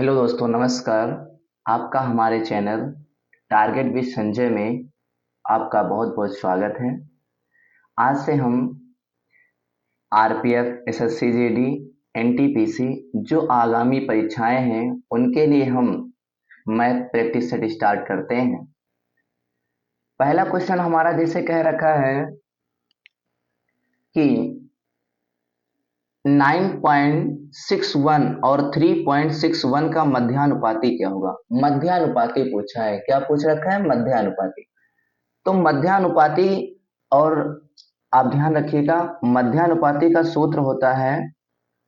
Hello दोस्तों, नमस्कार। आपका हमारे चैनल टारगेट विद संजय में आपका बहुत बहुत स्वागत है। आज से हम आरपीएफ, एसएससी जीडी, एनटीपीसी जो आगामी परीक्षाएं हैं उनके लिए हम मैथ प्रैक्टिस सेट स्टार्ट करते हैं। पहला क्वेश्चन हमारा जैसे कह रखा है कि 9.61 और 3.61 का मध्यानुपाती क्या होगा। मध्यानुपाती पूछा है। क्या पूछ रखा है? मध्यानुपाती। तो मध्यानुपाती, और आप ध्यान रखिएगा, मध्यानुपाती का सूत्र होता है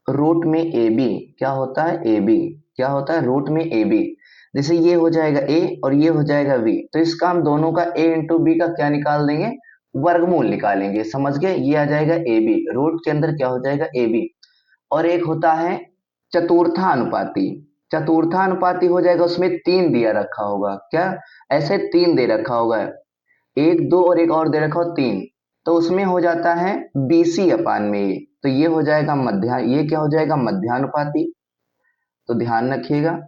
रूट में ए बी। क्या होता है? A B. क्या होता है? रूट में ए बी। जैसे ये हो जाएगा ए और ये हो जाएगा बी, तो इसका हम दोनों का ए इंटू बी का क्या निकाल देंगे? वर्गमूल निकालेंगे। समझ गए? ये आ जाएगा ए बी, रूट के अंदर क्या हो जाएगा? A B. और एक होता है चतुर्थानुपाती। चतुर्थानुपाती हो जाएगा, उसमें 3 दिया रखा होगा। क्या? ऐसे 3 दे रखा होगा, एक दो और एक और दे रखा हो 3, तो उसमें हो जाता है बीसी अपान में ए। तो ये हो जाएगा ये क्या हो जाएगा? मध्यानुपाती। तो ध्यान रखिएगा,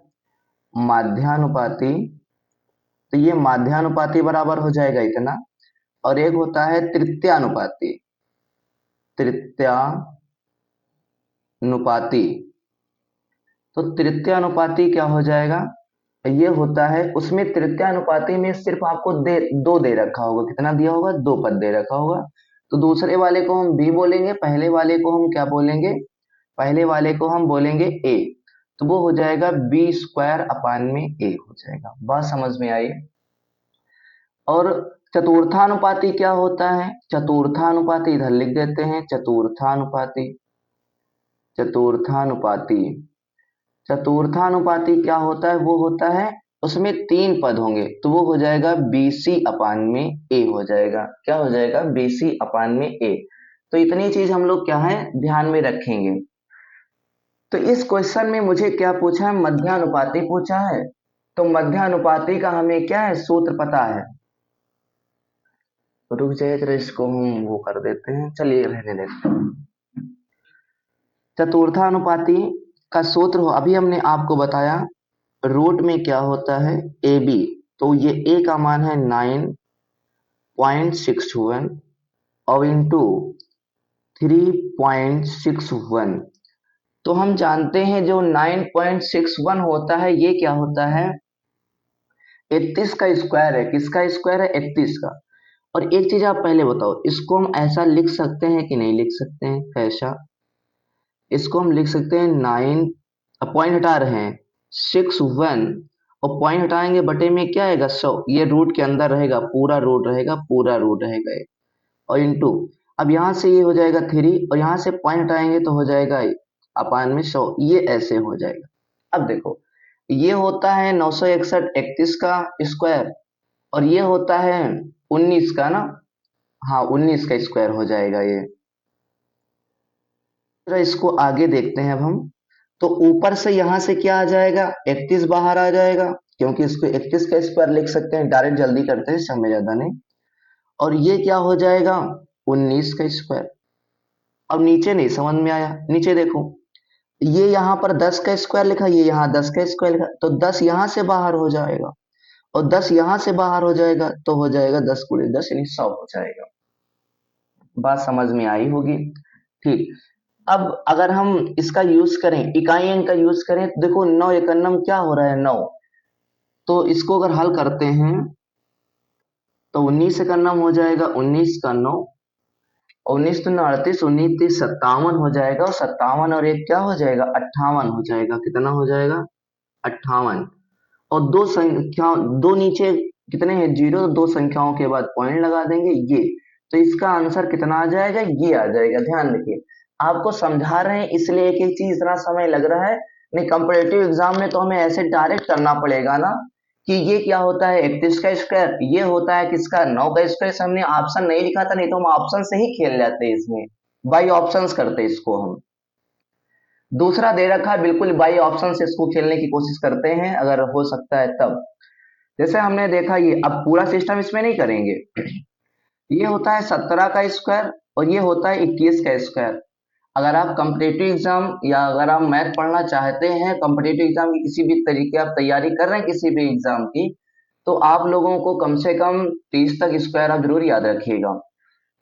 माध्यानुपाती। तो ये माध्यानुपाती बराबर हो जाएगा इतना। और एक होता है तृतीयानुपाती। तृतीयानुपाती। तो तृतीयानुपाती क्या हो जाएगा? ये होता है, उसमें तृतीयानुपाती में सिर्फ आपको दो दे रखा होगा। कितना दिया होगा? 2 पद दे रखा होगा। तो दूसरे वाले को हम बी बोलेंगे, पहले वाले को हम क्या बोलेंगे? पहले वाले को हम बोलेंगे ए। तो वो हो जाएगा बी स्क्वायर अपान में ए हो जाएगा। बात समझ में आई? और चतुर्थानुपाती क्या होता है? चतुर्थानुपाती इधर लिख देते हैं। चतुर्थानुपाती, चतुर्थानुपाती, चतुर्थानुपाती क्या होता है? वो होता है, उसमें 3 पद होंगे, तो वो हो जाएगा बीसी अपान में ए हो जाएगा। क्या हो जाएगा? बीसी अपान में ए। तो इतनी चीज हम लोग क्या है ध्यान में रखेंगे। तो इस क्वेश्चन में मुझे क्या पूछा है? मध्यानुपाती पूछा है। तो मध्यानुपाती का हमें क्या है? सूत्र पता है। तो रुक जाइए जरा, इसको हम वो कर देते हैं। चलिए रहने देते हैं। चतुर्थानुपाती का सूत्र हो, अभी हमने आपको बताया, रूट में क्या होता है? A B. तो ये ए का मान है 9.61 और इंटू 3.61। तो हम जानते हैं जो 9.61 होता है, ये क्या होता है? 31 का स्क्वायर है। किसका स्क्वायर है? 31 का। और एक चीज आप पहले बताओ, इसको हम ऐसा लिख सकते हैं कि नहीं लिख सकते हैं? कैसा? इसको हम लिख सकते हैं 9, पॉइंट हटा रहे हैं, 61, और पॉइंट हटाएंगे बटे में क्या आएगा? 100। ये रूट के अंदर रहेगा, पूरा रूट रहेगा, पूरा रूट रहेगा ये। और इंटू, अब यहां से ये हो जाएगा 3, और यहां से पॉइंट हटाएंगे तो हो जाएगा अपान में 100। ये ऐसे हो जाएगा। अब देखो, ये होता है 961 31 का स्क्वायर, और ये होता है 19 का ना। हाँ, 19 का स्क्वायर हो जाएगा ये। जरा इसको आगे देखते हैं अब हम। तो ऊपर से यहां से क्या आ जाएगा? 31 बाहर आ जाएगा, क्योंकि इसको 31 का स्क्वायर लिख सकते हैं। डायरेक्ट जल्दी करते हैं, समय ज्यादा नहीं। और ये क्या हो जाएगा? 19 का स्क्वायर। अब नीचे नहीं समझ में आया, नीचे देखो, ये यहाँ पर 10 का स्क्वायर लिखा, ये यहाँ 10 का स्क्वायर लिखा, तो 10 यहां से बाहर हो जाएगा, और 10 यहां से बाहर हो जाएगा, तो हो जाएगा 10 गुणे 10 यानी 100 हो जाएगा। बात समझ में आई होगी। ठीक। अब अगर हम इसका यूज करें, इकाई अंक का यूज करें, तो देखो 9 एकन्नम क्या हो रहा है? 9। तो इसको अगर हल करते हैं तो 19 एकन्नम हो जाएगा 19 का 9, 19 तो 38, 19 30 57 हो जाएगा, और 57 और एक क्या हो जाएगा? 58 हो जाएगा। कितना हो जाएगा? 58। और दो संख्या, दो नीचे कितने हैं? जीरो, तो दो संख्याओं के बाद पॉइंट लगा देंगे ये। तो इसका आंसर कितना आ जाएगा? ये आ जाएगा। ध्यान रखिए, आपको समझा रहे हैं इसलिए एक एक चीज इतना समय लग रहा है। नहीं, कंपटीटिव एग्जाम में तो हमें ऐसे डायरेक्ट करना पड़ेगा ना, कि ये क्या होता है? 31 का स्क्वायर। ये होता है किसका? 9 का स्क्वायर। हमने ऑप्शन नहीं लिखा था, नहीं तो हम ऑप्शन से ही खेल जाते इसमें, बाई ऑप्शंस करते इसको हम। दूसरा दे रखा है, बिल्कुल बाई ऑप्शन से इसको खेलने की कोशिश करते हैं, अगर हो सकता है तब। जैसे हमने देखा, ये अब पूरा सिस्टम इसमें नहीं करेंगे। ये होता है 17 का स्क्वायर, और ये होता है 21 का स्क्वायर। अगर आप कॉम्पिटिटिव एग्जाम या अगर आप मैथ पढ़ना चाहते हैं, कॉम्पिटिटिव एग्जाम की किसी भी तरीके आप तैयारी कर रहे हैं किसी भी एग्जाम की, तो आप लोगों को कम से कम 30 तक स्क्वायर आप जरूर याद रखिएगा।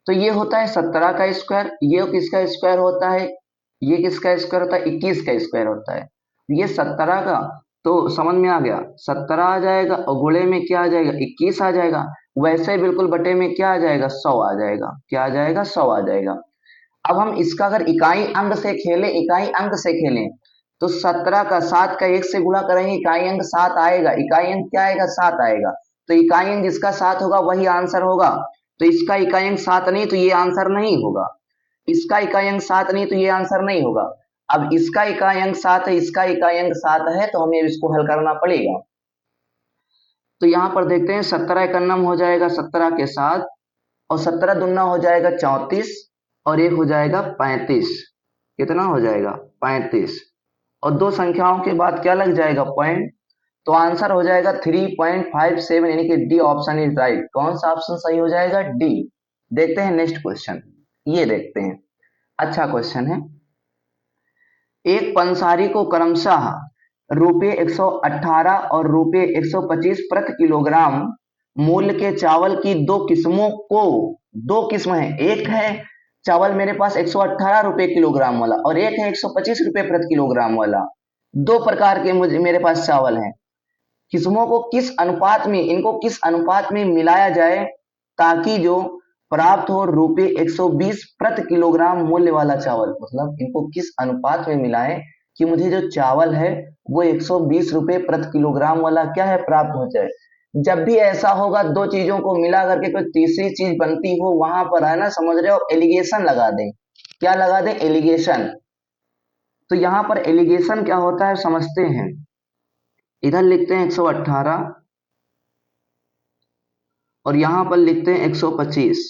तो ये होता है 17 का स्क्वायर, ये किसका स्क्वायर होता है, ये किसका स्क्वायर होता है, 21 का स्क्वायर होता है। ये 17 का, तो समझ में आ गया, 17 आ जाएगा और गुणे में क्या आ जाएगा, 21 आ जाएगा। वैसे ही बिल्कुल बटे में क्या आ जाएगा, 100 आ जाएगा। क्या आ जाएगा, 100 आ जाएगा। अब हम इसका अगर इकाई अंक से खेलें, इकाई अंक से खेलें, तो 17 का 7 का 1 से गुणा करेंगे, इकाई अंक 7 आएगा। इकाई अंक क्या आएगा, 7 आएगा। तो इकाई अंक जिसका 7 होगा वही आंसर होगा। तो इसका इकाई अंक 7 नहीं, तो ये आंसर नहीं होगा। इसका इकाई अंक 7 नहीं, तो ये आंसर नहीं होगा। अब इसका इकाई अंक 7 है, इसका इकाई अंक 7 है, तो हमें इसको हल करना पड़ेगा। तो यहां पर देखते हैं 17 एकन्नम हो जाएगा 17 के साथ, और 17 दुना हो जाएगा 34, और एक हो जाएगा 35। कितना हो जाएगा, 35। और दो संख्याओं के बाद क्या लग जाएगा, पॉइंट। तो आंसर हो जाएगा 3.57, यानी कि डी ऑप्शन इज राइट। कौन सा ऑप्शन सही हो जाएगा, डी। देखते हैं नेक्स्ट क्वेश्चन, ये देखते हैं। अच्छा क्वेश्चन है। एक पंसारी को क्रमशः रुपये 118 और रुपये 125 प्रति किलोग्राम मूल्य के चावल की दो किस्मों को, दो किस्म है, एक है चावल मेरे पास 118 रुपए किलोग्राम वाला, और एक है 125 रुपए प्रति किलोग्राम वाला। दो प्रकार के मुझे मेरे पास चावल हैं। किस्मों को किस अनुपात में, इनको किस अनुपात में मिलाया जाए ताकि जो प्राप्त हो रुपये 120 प्रति किलोग्राम मूल्य वाला चावल। मतलब इनको किस अनुपात में मिलाएं कि मुझे जो चावल है वो 120 रुपए प्रति किलोग्राम वाला क्या है, प्राप्त हो जाए। जब भी ऐसा होगा, दो चीजों को मिला करके कोई तीसरी चीज बनती हो, वहां पर है ना, समझ रहे हो, एलिगेशन लगा दें। क्या लगा दें, एलिगेशन। तो यहां पर एलिगेशन क्या होता है समझते हैं। इधर लिखते हैं 118 और यहां पर लिखते हैं 125,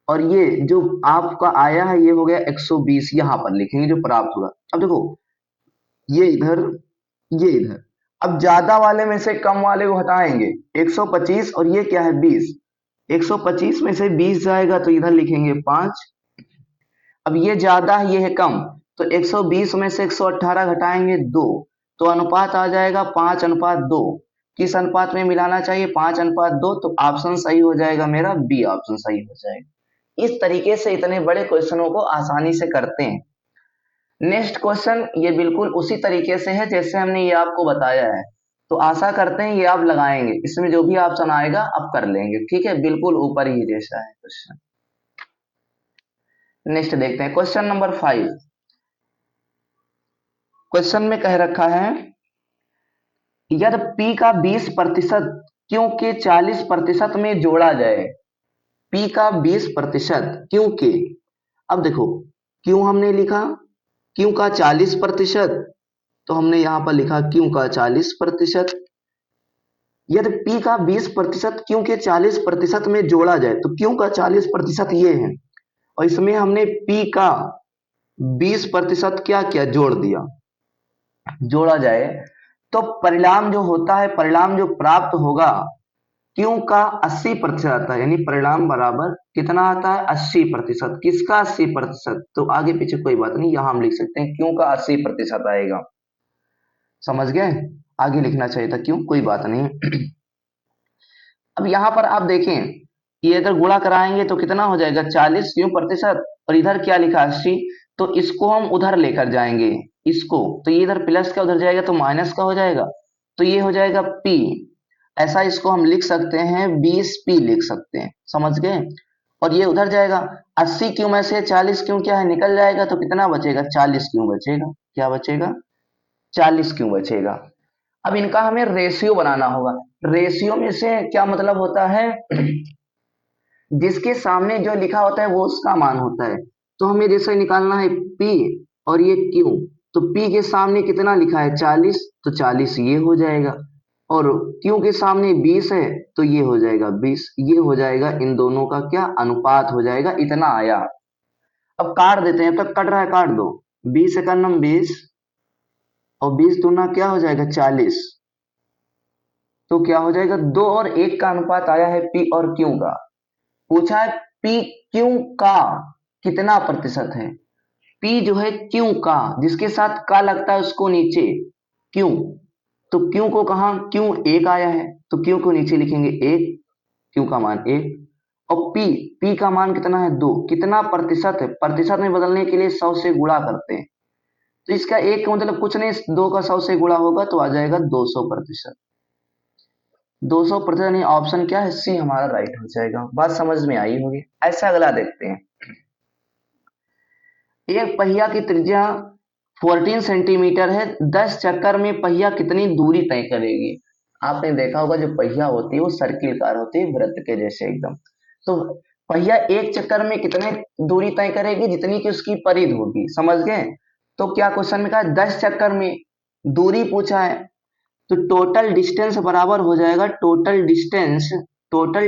और ये जो आपका आया है ये हो गया 120, यहां पर लिखेंगे जो प्राप्त होगा। अब देखो, ये इधर, ये इधर। अब ज्यादा वाले में से कम वाले को हटाएंगे, 125 और ये क्या है, 20। 125 में से 20 जाएगा तो इधर लिखेंगे 5। अब ये ज्यादा है, ये है कम, तो 120 में से 118 घटाएंगे 2, तो अनुपात आ जाएगा 5:2। किस अनुपात में मिलाना चाहिए, 5:2। तो ऑप्शन सही हो जाएगा मेरा, बी ऑप्शन सही हो जाएगा। इस तरीके से इतने बड़े क्वेश्चनों को आसानी से करते हैं। नेक्स्ट क्वेश्चन ये बिल्कुल उसी तरीके से है जैसे हमने ये आपको बताया है, तो आशा करते हैं ये आप लगाएंगे, इसमें जो भी ऑप्शन आएगा आप कर लेंगे, ठीक है, बिल्कुल ऊपर ही जैसा है क्वेश्चन। नेक्स्ट देखते हैं क्वेश्चन नंबर 5। क्वेश्चन में कह रखा है, यदि p का 20% क्यों के 40% में जोड़ा जाए। p का 20% क्यों के, अब देखो क्यों हमने लिखा, क्यों का 40%, तो हमने यहां पर लिखा क्यों का 40%। यदि p का 20% क्यों के 40% में जोड़ा जाए, तो क्यों का 40% ये है, और इसमें हमने p का 20% क्या किया, जोड़ दिया। जोड़ा जाए तो परिणाम जो होता है, परिणाम जो प्राप्त होगा, क्यों का 80% आता है, यानी परिणाम बराबर कितना आता है, 80%। किसका 80%, तो आगे पीछे कोई बात नहीं, यहां हम लिख सकते हैं क्यों का 80% आएगा। समझ गए, आगे लिखना चाहिए था क्यों, कोई बात नहीं। अब यहां पर आप देखें, ये अगर गुणा कराएंगे तो कितना हो जाएगा, 40 क्यों प्रतिशत, और इधर क्या लिखा 80, तो इसको हम उधर लेकर जाएंगे, इसको, तो ये इधर प्लस का उधर जाएगा तो माइनस का हो जाएगा, तो ये हो जाएगा p। ऐसा इसको हम लिख सकते हैं 20p लिख सकते हैं, समझ गए। और ये उधर जाएगा, 80 क्यों में से 40 क्यों क्या है निकल जाएगा, तो कितना बचेगा, 40 क्यों बचेगा, क्या बचेगा, 40 क्यों बचेगा। अब इनका हमें रेशियो बनाना होगा। रेशियो में से क्या मतलब होता है, जिसके सामने जो लिखा होता है वो उसका मान होता है। तो हमें जैसे निकालना है p और ये q, तो p के सामने कितना लिखा है, 40, तो 40 ये हो जाएगा, और q के सामने 20 है तो ये हो जाएगा 20। ये हो जाएगा इन दोनों का क्या अनुपात हो जाएगा, इतना आया। अब काट देते हैं, अब तक कट रहा है, काट दो। 20 एकन्नम 20, और 20 दूना क्या हो जाएगा 40, तो क्या हो जाएगा, 2 और 1 का अनुपात आया है p और q का। पूछा है p q का कितना प्रतिशत है, पी जो है क्यों का, जिसके साथ का लगता है उसको नीचे, क्यों, तो क्यों को कहा, क्यों एक आया है तो क्यों को नीचे लिखेंगे एक, क्यों का मान एक। और पी, पी का मान कितना है 2, कितना प्रतिशत है, प्रतिशत में बदलने के लिए 100 से गुणा करते हैं, तो इसका एक का मतलब कुछ नहीं, 2 का 100 से गुणा होगा तो आ जाएगा 200%। 200% नहीं, ऑप्शन क्या है, सी हमारा राइट हो जाएगा। बात समझ में आई होगी। ऐसा अगला देखते हैं। एक पहिया की त्रिज्या 14 सेंटीमीटर है, 10 चक्कर में पहिया कितनी दूरी तय करेगी। आपने देखा होगा जो पहिया होती है वो सर्किलकार होती है, वृत्त के जैसे एकदम। तो पहिया एक चक्कर में कितने दूरी तय करेगी, जितनी की उसकी परिधि होगी, समझ गए। तो क्या क्वेश्चन में कहा 10 चक्कर में दूरी पूछा है, तो टोटल डिस्टेंस बराबर हो जाएगा, टोटल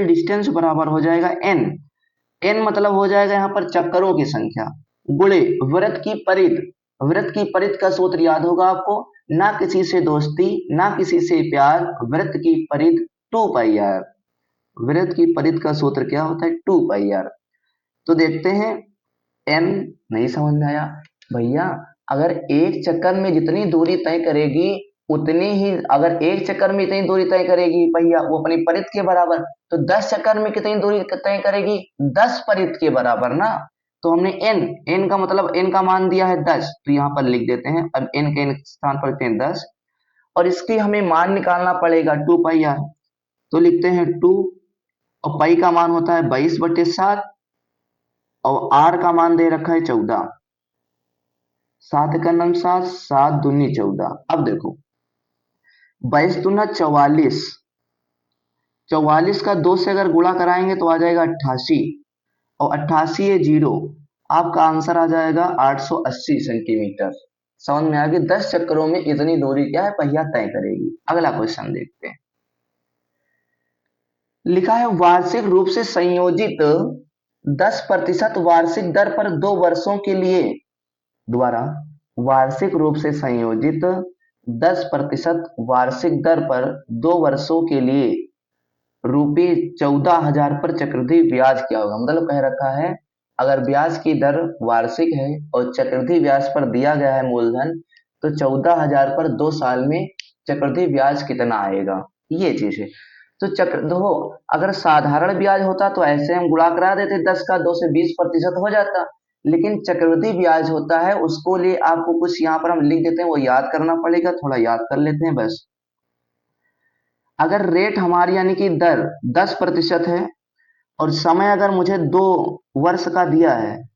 डिस्टेंस बराबर हो जाएगा एन। एन मतलब हो जाएगा यहाँ पर चक्करों की संख्या गुणे वृत्त की परिधि। वृत्त की परिधि का सूत्र याद होगा आपको, ना किसी से दोस्ती ना किसी से प्यार, वृत्त की परिधि 2 पाई आर। वृत्त की परिधि का सूत्र क्या होता है, 2 पाई आर। तो देखते हैं, एन नहीं समझ में आया भैया। अगर एक चक्कर में जितनी दूरी तय करेगी उतनी ही, अगर एक चक्कर में इतनी दूरी तय करेगी भैया वो अपनी परिधि के बराबर, तो 10 चक्कर में कितनी दूरी तय करेगी, 10 परिधि के बराबर ना। तो हमने एन, एन का मतलब एन का मान दिया है 10, तो यहाँ पर लिख देते हैं। अब एन के स्थान पर लिखते हैं 10, और इसकी हमें मान निकालना पड़ेगा 2 पाई आर। तो लिखते हैं 2, और पाई का मान होता है 22/7, और आर का मान दे रखा है 14। 7 का 7, 7 दूनी 14। अब देखो 22 दूना 44, 44 का 2 से अगर गुणा कराएंगे तो आ जाएगा 88, और 88 है 0, आपका आंसर आ जाएगा 880 सेंटीमीटर। समझ में आ गया, 10 चक्करों में इतनी दूरी क्या है पहिया तय करेगी। अगला क्वेश्चन देखते हैं। लिखा है वार्षिक रूप से संयोजित 10% वार्षिक दर पर 2 वर्षों के लिए, द्वारा वार्षिक रूप से संयोजित 10% वार्षिक दर पर 2 वर्षों के लिए रुपये 14,000 पर चक्रवृद्धि ब्याज क्या होगा। मतलब कह रखा है अगर ब्याज की दर वार्षिक है और चक्रवृद्धि ब्याज पर दिया गया है मूलधन, तो 14,000 पर 2 साल में चक्रवृद्धि ब्याज कितना आएगा, ये चीज है। तो चक्र देखो, अगर साधारण ब्याज होता तो ऐसे हम गुणा करा देते, 10 का 2 से 20% हो जाता। लेकिन चक्रवृद्धि ब्याज होता है उसको लिए आपको कुछ यहाँ पर हम लिख देते हैं, वो याद करना पड़ेगा, थोड़ा याद कर लेते हैं बस। अगर रेट हमारी यानी कि दर 10% है, और समय अगर मुझे 2 वर्ष का दिया है,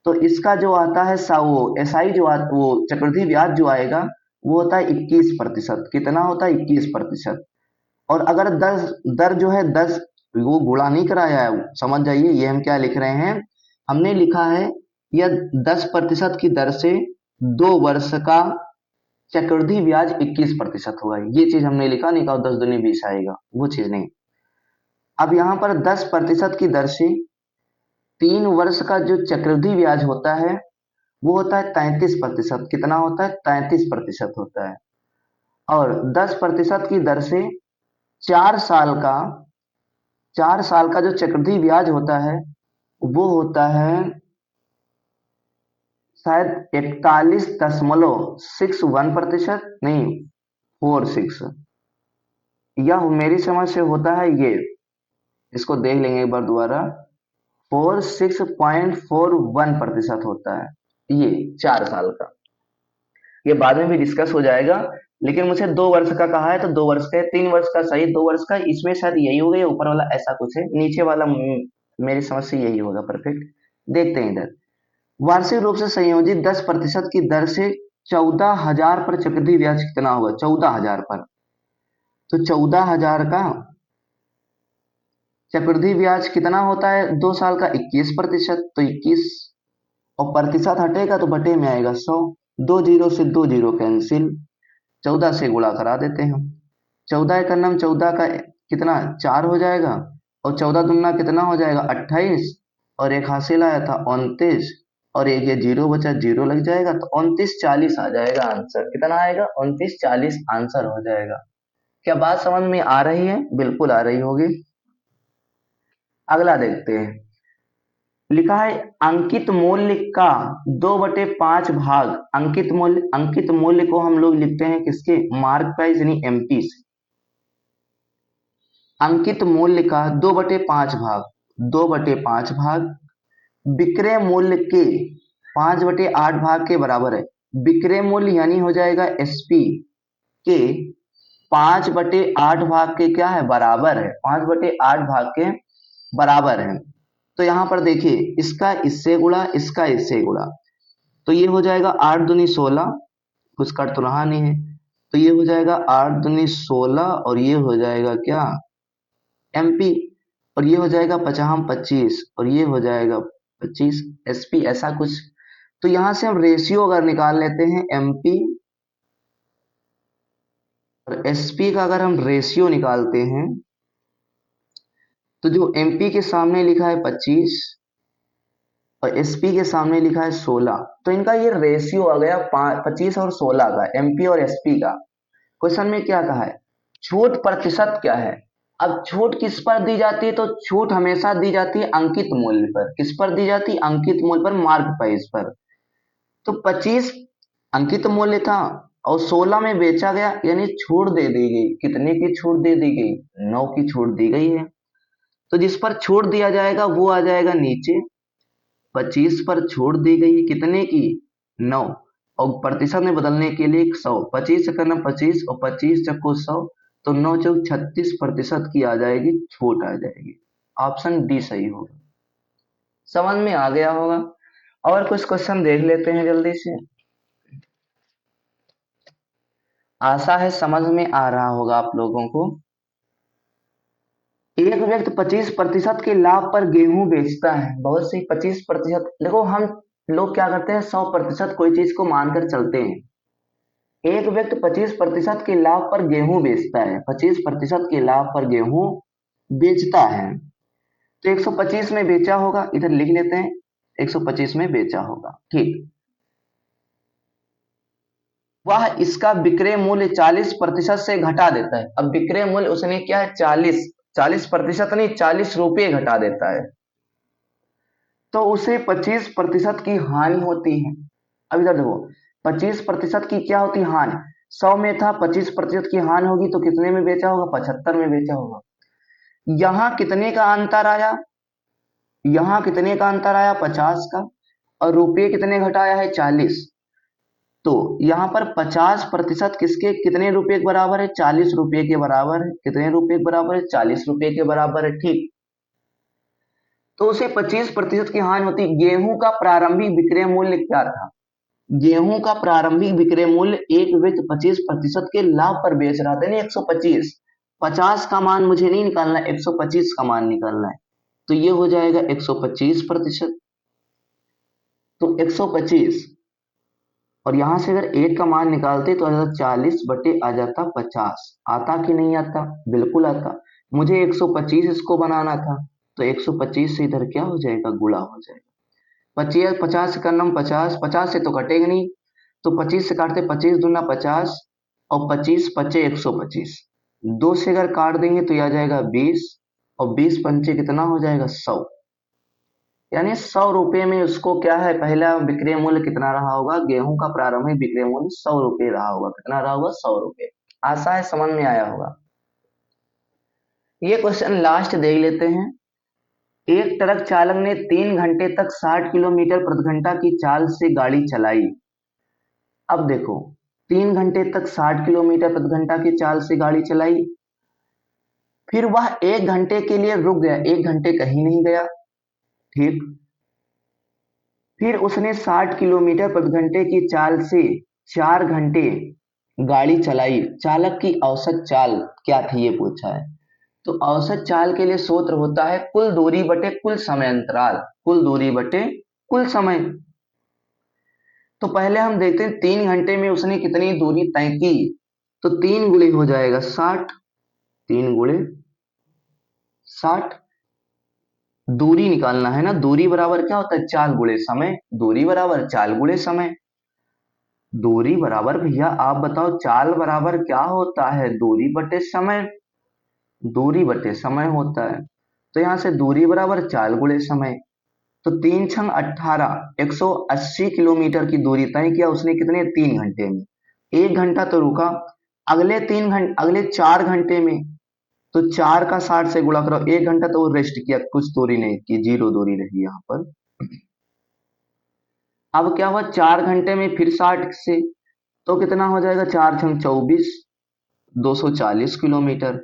तो इसका जो आता है वो एसआई वो चक्रवृद्धि ब्याज जो आएगा वो होता है 21%। कितना होता है, 21%। और अगर दर जो है 10, वो गुणा नहीं कराया है, समझ जाइए ये हम क्या लिख रहे हैं, हमने लिखा है यह 10% की दर से 2 वर्ष का चक्रवृद्धि ब्याज 21% होगा, ये चीज हमने लिखा, नहीं कहा 10 दूनी 20 आएगा, वो चीज नहीं। अब यहाँ पर 10% की दर से 3 वर्ष का जो चक्रवृद्धि ब्याज होता है वो होता है 33%। कितना होता है, 33% होता है। और 10% की दर से 4 साल का, 4 साल का जो चक्रवृद्धि ब्याज होता है वो होता है शायद 41.61%, नहीं 46, यह मेरी समझ से होता है ये, इसको देख लेंगे एक बार दोबारा, 46.41% होता है ये 4 साल का। ये बाद में भी डिस्कस हो जाएगा, लेकिन मुझे 2 वर्ष का कहा है तो 2 वर्ष का है, 3 वर्ष का सही, 2 वर्ष का, इसमें शायद यही होगा, ये ऊपर वाला ऐसा कुछ है, नीचे वाला मेरी समझ से यही होगा। परफेक्ट, देखते हैं इधर। वार्षिक रूप से संयोजित 10% की दर से 14,000 पर चक्रवृद्धि ब्याज कितना होगा, 14,000 पर, तो 14,000 का चक्रवृद्धि ब्याज कितना होता है 2 साल का, 21%, तो 21, और प्रतिशत हटेगा तो बटे में आएगा 100, 2 जीरो से 2 जीरो कैंसिल, 14 से गुणा करा देते हैं हम। 14 का कितना 4 हो जाएगा, और 14 दूना कितना हो जाएगा 28, और एक हासिल आया था 29, और एक ये जीरो बचा, जीरो लग जाएगा, तो 2940 आ जाएगा आंसर। कितना आएगा, 2940 आंसर हो जाएगा। क्या बात समझ में आ रही है, बिल्कुल आ रही होगी। अगला देखते हैं। लिखा है अंकित मूल्य का 2/5 भाग। अंकित मूल्य को हम लोग लिखते हैं किसके, मार्क प्राइस यानी एमपी से। अंकित मूल्य का 2/5 भाग, 2/5 भाग विक्रय मूल्य के 5/8 भाग के बराबर है। विक्रय मूल्य यानी हो जाएगा एसपी के 5/8 भाग के क्या है, बराबर है, 5/8 भाग के बराबर है। तो यहां पर देखिए इसका इससे गुणा, इसका इससे गुणा, तो ये हो जाएगा 8 दूनी 16, कुछ कट तो रहा नहीं है, तो ये हो जाएगा 8 दूनी 16 और ये हो जाएगा क्या, एमपी, और ये हो जाएगा 50 25 और ये हो जाएगा 25 एसपी, ऐसा कुछ। तो यहां से हम रेशियो अगर निकाल लेते हैं एमपी और एसपी का, अगर हम रेशियो निकालते हैं तो जो एमपी के सामने लिखा है 25 और एसपी के सामने लिखा है 16, तो इनका ये रेशियो आ गया 25 और 16 का, एमपी और एसपी का। क्वेश्चन में क्या कहा है, छूट प्रतिशत क्या है। अब छूट किस पर दी जाती है, तो छूट हमेशा दी जाती है अंकित मूल्य पर। किस पर दी जाती है, अंकित मूल्य पर, मार्क प्राइस पर। तो 25 अंकित मूल्य था और 16 में बेचा गया, यानी छूट दे दी गई। कितने की छूट दे दी गई, 9 की छूट दी गई है। तो जिस पर छूट दिया जाएगा वो आ जाएगा नीचे। 25 पर छूट दी गई कितने की, 9, और प्रतिशत में बदलने के लिए 100, 25 से करना 25 और 25 चक्को 100, तो 9 चौक 36% की आ जाएगी, छूट आ जाएगी। ऑप्शन डी सही होगा। समझ में आ गया होगा। और कुछ क्वेश्चन देख लेते हैं जल्दी से, आशा है समझ में आ रहा होगा आप लोगों को। एक व्यक्ति 25% के लाभ पर गेहूं बेचता है। बहुत सही, 25%। देखो हम लोग क्या करते हैं, 100% कोई चीज को मानकर चलते हैं। एक व्यक्ति 25% के लाभ पर गेहूं बेचता है, 25% के लाभ पर गेहूं बेचता है, तो 125 में बेचा होगा, इधर लिख लेते हैं 125 में बेचा होगा, ठीक। वह इसका विक्रय मूल्य 40% से घटा देता है। अब विक्रय मूल्य उसने क्या है, 40% नहीं, 40 रुपये घटा देता है, तो उसे 25% की हानि होती है। अब इधर देखो, 25% की क्या होती है, हानि। 100 में था, 25% की हानि होगी तो कितने में बेचा होगा, 75 में बेचा होगा। यहां कितने का अंतर आया, यहां कितने का अंतर आया, 50 का, और रुपये कितने घटाया है, 40। तो यहां पर 50% किसके, कितने रुपए के बराबर है, 40 रुपये के बराबर है। कितने रुपए के बराबर है, 40 रुपये के बराबर है, ठीक। तो उसे 25% की हानि होती। गेहूं का प्रारंभिक विक्रय मूल्य क्या था, गेहूं का प्रारंभिक विक्रय मूल्य, एक व्यक्ति 25% के लाभ पर बेच रहा था, नहीं 125, 50 का मान मुझे नहीं निकालना, 125 का मान निकालना है। तो ये हो जाएगा 125%। तो 125, और यहां से अगर 1 का मान निकालते तो आ जाता 40 बटे आ जाता 50। आता कि नहीं आता, बिल्कुल आता। मुझे 125 इसको बनाना था, तो 125 से इधर क्या हो जाएगा, गुणा हो जाएगा। 25, 50 से करना 50, 50 से तो कटेगा नहीं, तो 25 से काटते, 25 दूना 50 और 25 पचे 125, 2 से अगर काट देंगे तो यह आ जाएगा 20, और 20 पंचे कितना हो जाएगा, 100। यानी 100 रुपये में उसको क्या है, पहला विक्रय मूल्य कितना रहा होगा, गेहूं का प्रारंभिक विक्रय मूल्य 100 रुपये रहा होगा। कितना रहा होगा, 100 रुपये। आशा है समझ में आया होगा। ये क्वेश्चन लास्ट देख लेते हैं। एक ट्रक चालक ने 3 घंटे तक 60 किलोमीटर प्रति घंटा की चाल से गाड़ी चलाई। अब देखो, 3 घंटे तक 60 किलोमीटर प्रति घंटा की चाल से गाड़ी चलाई, फिर वह 1 घंटे के लिए रुक गया, 1 घंटे कहीं नहीं गया, ठीक। फिर उसने 60 किलोमीटर प्रति घंटे की चाल से 4 घंटे गाड़ी चलाई। चालक की औसत चाल क्या थी, ये पूछा है। तो औसत चाल के लिए सूत्र होता है कुल दूरी बटे कुल समय अंतराल, कुल दूरी बटे कुल समय। तो पहले हम देखते हैं 3 घंटे में उसने कितनी दूरी तय की, तो 3 गुणे हो जाएगा 60, 3 गुणे 60। दूरी निकालना है ना, दूरी बराबर क्या होता है, 4 गुणे समय। दूरी बराबर 4 गुणे समय। दूरी बराबर भैया आप बताओ, चाल बराबर क्या होता है, दूरी बटे समय, दूरी बटे समय होता है। तो यहां से दूरी बराबर 4 गुणे समय। तो 3 छंग 18, 180 किलोमीटर की दूरी तय किया उसने कितने 3 घंटे में। 1 घंटा तो रुका, अगले 4 घंटे में, तो 4 का 60 से गुणा करो, 1 घंटा तो वो रेस्ट किया, कुछ दूरी नहीं की, जीरो दूरी रही यहाँ पर। अब क्या हुआ, 4 घंटे में फिर 60 से, तो कितना हो जाएगा, 4 छंग 24, 240 किलोमीटर।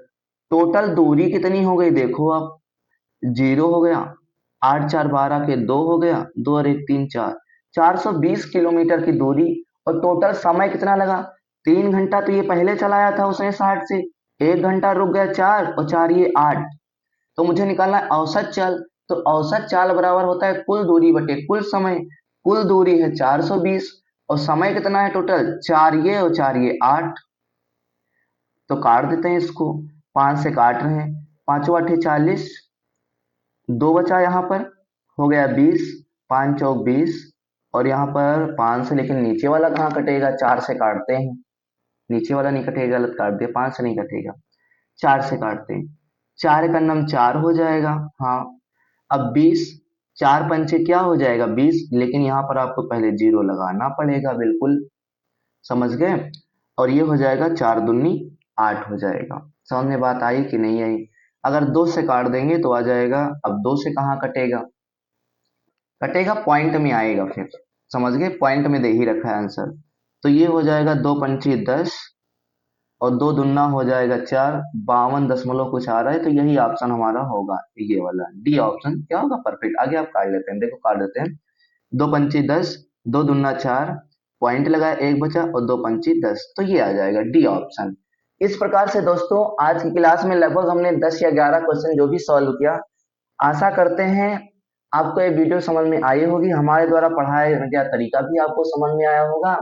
टोटल दूरी कितनी हो गई देखो आप, जीरो हो गया, 8 4 12 के 2 हो गया, 2 और 1 3 4, 420 किलोमीटर की दूरी। और टोटल समय कितना लगा, 3 घंटा तो ये पहले चलाया था उसने 60 से, 1 घंटा रुक गया 4 और 4 ये 8, तो मुझे निकालना है औसत चाल। तो औसत चाल बराबर होता है कुल दूरी बटे कुल समय। कुल दूरी है 420 और समय कितना है टोटल, 4 ये और 4 ये 8। तो काट देते हैं इसको, 5 से काट रहे हैं, 5 8 40, 2 बचा यहाँ पर, हो गया 20, 5 चौक 20, और यहाँ पर 5 से, लेकिन नीचे वाला कहाँ कटेगा, 4 से काटते हैं, नीचे वाला नहीं कटेगा, गलत काट दिया, 5 से नहीं कटेगा, 4 से काटते हैं, 4 का नम 4 हो जाएगा। हाँ, अब 20, 4 पंचे क्या हो जाएगा 20, लेकिन यहाँ पर आपको पहले जीरो लगाना पड़ेगा, बिल्कुल समझ गए। और ये हो जाएगा 4 दूनी 8 हो जाएगा। समझ में बात आई कि नहीं आई। अगर 2 से काट देंगे तो आ जाएगा, अब 2 से कहाँ कटेगा, कटेगा पॉइंट में आएगा फिर, समझ गए, पॉइंट में दे ही रखा है आंसर। तो ये हो जाएगा 2 पंची 10 और 2 दुना हो जाएगा 4, 52 दशमलव कुछ आ रहा है, तो यही ऑप्शन हमारा होगा, ये वाला डी ऑप्शन क्या होगा, परफेक्ट। आगे आप काट लेते हैं, देखो काट देते हैं, 2 पंची 10, 2 दुना 4, पॉइंट लगाया, 1 बचा, और 2 पंची 10, तो ये आ जाएगा डी ऑप्शन। इस प्रकार से दोस्तों आज की क्लास में लगभग हमने 10 या 11 क्वेश्चन जो भी सॉल्व किया। आशा करते हैं आपको ये वीडियो समझ में आई होगी, हमारे द्वारा पढ़ाया गया तरीका भी आपको समझ में आया होगा।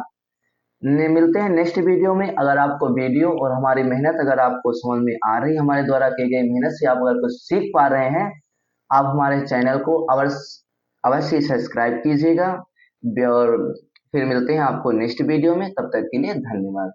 मिलते हैं नेक्स्ट वीडियो में। अगर आपको वीडियो और हमारी मेहनत अगर आपको समझ में आ रही, हमारे द्वारा की गई मेहनत से आप अगर कुछ सीख पा रहे हैं, आप हमारे चैनल को अवश्य अवश्य सब्सक्राइब कीजिएगा। और फिर मिलते हैं आपको नेक्स्ट वीडियो में, तब तक के लिए धन्यवाद।